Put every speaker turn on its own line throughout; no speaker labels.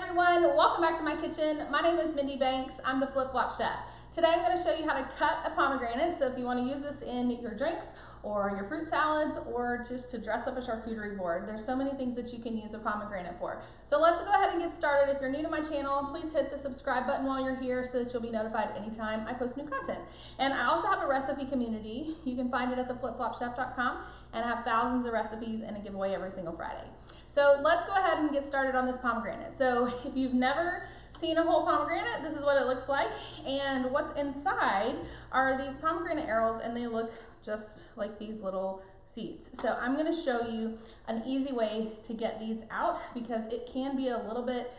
everyone, welcome back to my kitchen. My name is Mindy Banks. I'm the Flip Flop Chef. Today I'm going to show you how to cut a pomegranate. So if you want to use this in your drinks or your fruit salads or just to dress up a charcuterie board, there's so many things that you can use a pomegranate for. So let's go ahead and get started. If you're new to my channel, please hit the subscribe button while you're here so that you'll be notified anytime I post new content. And I also have a recipe community. You can find it at theflipflopchef.com, and I have thousands of recipes and a giveaway every single Friday. So let's go ahead and get started on this pomegranate. So if you've never seen a whole pomegranate, this is what it looks like. And what's inside are these pomegranate arils, and they look just like these little seeds. So I'm going to show you an easy way to get these out, because it can be a little bit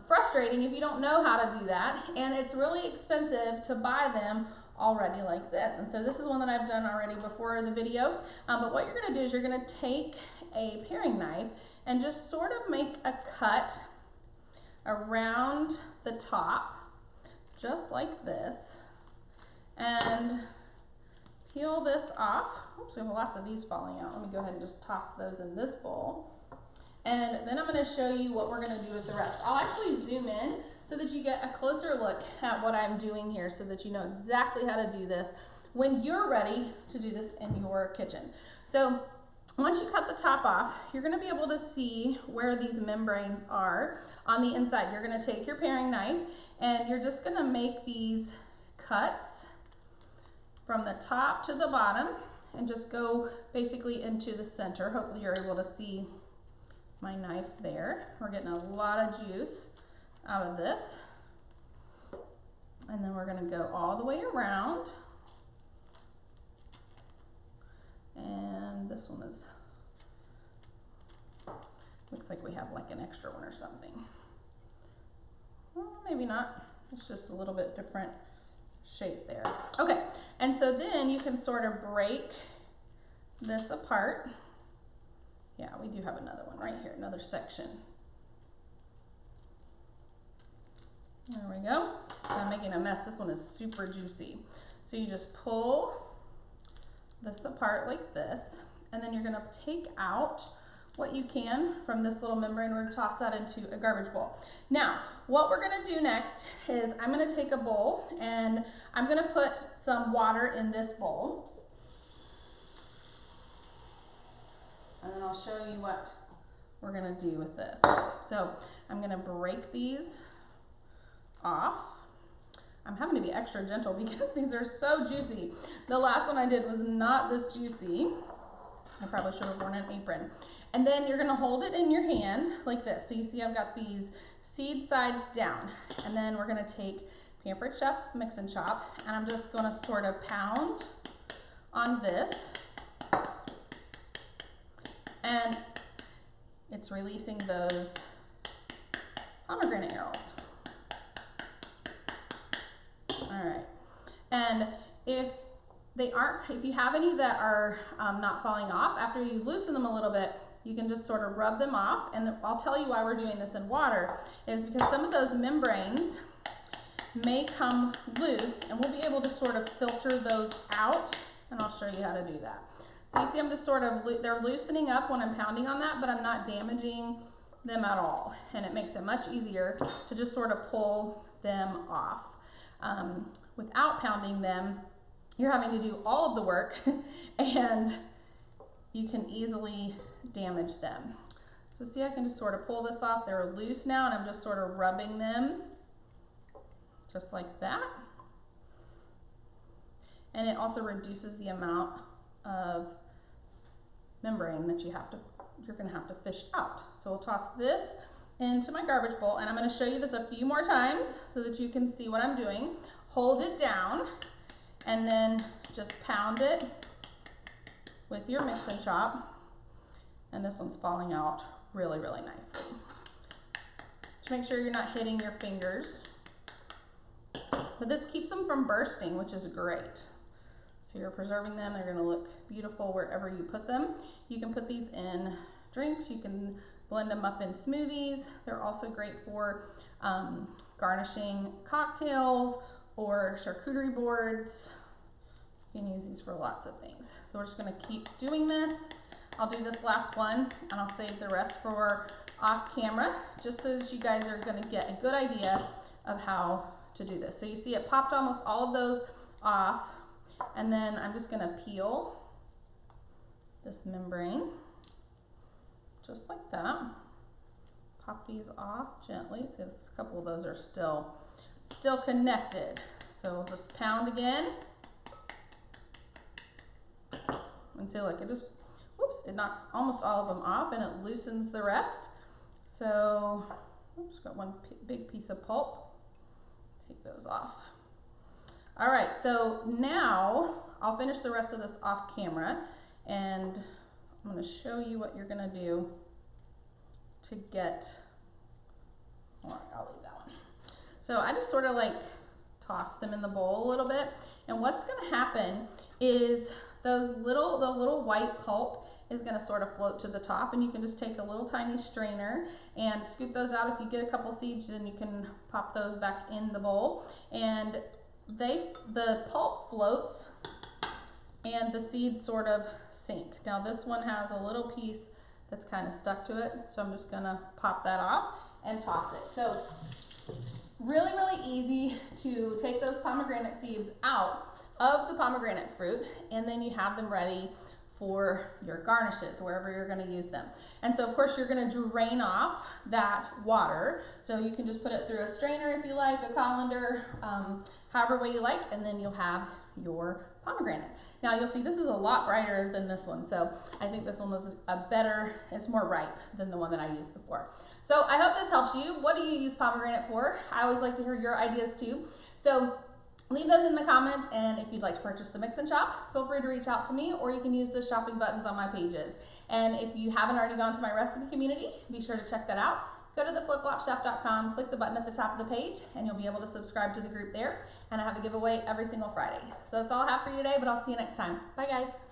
frustrating if you don't know how to do that. And it's really expensive to buy them already like this. And so this is one that I've done already before the video. But what you're going to do is you're going to take a paring knife and just sort of make a cut around the top, just like this, and peel this off. Oops, we have lots of these falling out. Let me go ahead and just toss those in this bowl. And then I'm going to show you what we're going to do with the rest. I'll actually zoom in so that you get a closer look at what I'm doing here, so that you know exactly how to do this when you're ready to do this in your kitchen. So once you cut the top off, you're going to be able to see where these membranes are on the inside. You're going to take your paring knife and you're just going to make these cuts from the top to the bottom and just go basically into the center. Hopefully you're able to see my knife there. We're getting a lot of juice out of this. And then we're going to go all the way around. And this one is, looks like we have like an extra one or something. Well, maybe not. It's just a little bit different shape there. Okay, and so then you can sort of break this apart. Yeah, we do have another one right here, another section. There we go. I'm making a mess. This one is super juicy. So you just pull this apart like this, and then you're going to take out what you can from this little membrane. We're going to toss that into a garbage bowl. Now, what we're going to do next is I'm going to take a bowl and I'm going to put some water in this bowl, and then I'll show you what we're going to do with this. So I'm going to break these off. I'm having to be extra gentle because these are so juicy. The last one I did was not this juicy. I probably should have worn an apron. And then you're going to hold it in your hand like this. So you see I've got these seed sides down. And then we're going to take Pampered Chef's Mix and Chop, and I'm just going to sort of pound on this. And it's releasing those pomegranate arils. All right, and if you have any that are not falling off, after you loosen them a little bit, you can just sort of rub them off. And I'll tell you why we're doing this in water is because some of those membranes may come loose, and we'll be able to sort of filter those out, and I'll show you how to do that. So you see I'm just sort of, they're loosening up when I'm pounding on that, but I'm not damaging them at all, and it makes it much easier to just sort of pull them off. Without pounding them, you're having to do all of the work and you can easily damage them. So see, I can just sort of pull this off. They're loose now, and I'm just sort of rubbing them just like that. And it also reduces the amount of membrane that you're going to have to fish out. So we'll toss this into my garbage bowl, and I'm going to show you this a few more times so that you can see what I'm doing. Hold it down and then just pound it with your mix and chop, and this one's falling out really, really nicely. Just make sure you're not hitting your fingers, but this keeps them from bursting, which is great. So you're preserving them. They're going to look beautiful wherever you put them. You can put these in drinks. You can blend them up in smoothies. They're also great for garnishing cocktails or charcuterie boards. You can use these for lots of things. So we're just going to keep doing this. I'll do this last one, and I'll save the rest for off camera, just so that you guys are gonna get a good idea of how to do this. So you see it popped almost all of those off, and then I'm just gonna peel this membrane, just like that. Pop these off gently. See, a couple of those are still connected. So we'll just pound again. And see, look, it just, whoops, it knocks almost all of them off and it loosens the rest. So, oops, got one big piece of pulp. Take those off. All right, so now I'll finish the rest of this off camera, and I'm gonna show you what you're gonna do to get, all right, I'll leave that one. So I just sort of like toss them in the bowl a little bit, and what's gonna happen is the little white pulp is gonna sort of float to the top, and you can just take a little tiny strainer and scoop those out. If you get a couple seeds, then you can pop those back in the bowl, and the pulp floats and the seeds sort of sink. Now this one has a little piece that's kind of stuck to it, so I'm just gonna pop that off and toss it. So really, really easy to take those pomegranate seeds out of the pomegranate fruit, and then you have them ready for your garnishes, wherever you're gonna use them. And so of course you're gonna drain off that water. So you can just put it through a strainer if you like, a colander, however way you like, and then you'll have your pomegranate. Now you'll see this is a lot brighter than this one. So I think this one was it's more ripe than the one that I used before. So I hope this helps you. What do you use pomegranate for? I always like to hear your ideas too. So leave those in the comments, and if you'd like to purchase the mix and shop, feel free to reach out to me, or you can use the shopping buttons on my pages. And if you haven't already gone to my recipe community, be sure to check that out. Go to theflipflopchef.com, click the button at the top of the page, and you'll be able to subscribe to the group there. And I have a giveaway every single Friday. So that's all I have for you today, but I'll see you next time. Bye guys.